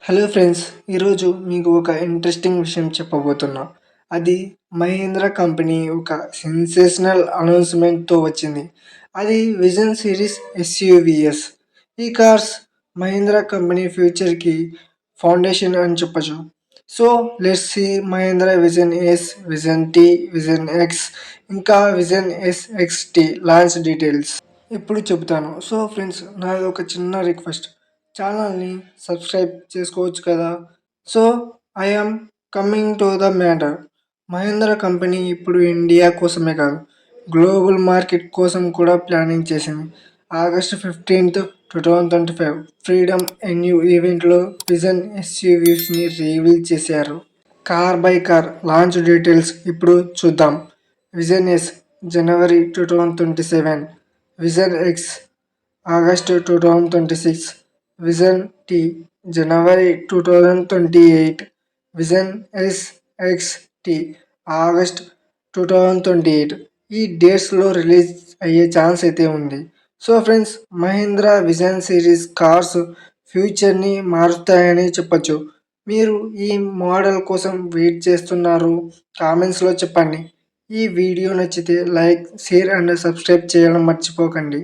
Hello friends, ఈరోజు మీకు ఒక ఇంట్రెస్టింగ్ విషయం చెప్పబోతున్నా. అది మహీంద్రా కంపెనీ ఒక సెన్సేషనల్ అనౌన్స్మెంట్తో వచ్చింది. అది విజన్ సిరీస్ ఎస్యూవీఎస్. ఈ కార్స్ మహీంద్రా కంపెనీ ఫ్యూచర్కి ఫౌండేషన్ అని చెప్పచ్చు. So let's see Mahindra vision S, vision T, vision X, ఇంకా విజన్ ఎస్ఎక్స్టీ లాంచ్ డీటెయిల్స్ ఇప్పుడు చెబుతాను. సో ఫ్రెండ్స్, నాది ఒక చిన్న రిక్వెస్ట్, ఛానల్ని సబ్స్క్రైబ్ చేసుకోవచ్చు కదా. So I am coming to the matter. Mahindra company ఇప్పుడు ఇండియా కోసమే కాదు, గ్లోబల్ మార్కెట్ కోసం కూడా ప్లానింగ్ చేసింది. ఆగస్టు 15th, 2025 ఫ్రీడమ్ ఎన్యూ ఈవెంట్లో విజన్ ఎస్యూవీస్ని రివీల్ చేశారు. Car by car launch details ఇప్పుడు చూద్దాం. విజన్ ఎస్ జనవరి 2027, vision X August 2026, vision T జనవరి 2028, విజన్ ఎస్ఎక్స్టీ ఆగస్ట్ 2028. ఈ డేట్స్లో రిలీజ్ అయ్యే ఛాన్స్ అయితే ఉంది. So friends, Mahindra vision series cars ఫ్యూచర్ని మారుస్తాయని చెప్పచ్చు. మీరు ఈ మోడల్ కోసం వెయిట్ చేస్తున్నారు? కామెంట్స్లో చెప్పండి. ఈ వీడియో నచ్చితే లైక్, షేర్ అండ్ సబ్స్క్రైబ్ చేయడం మర్చిపోకండి.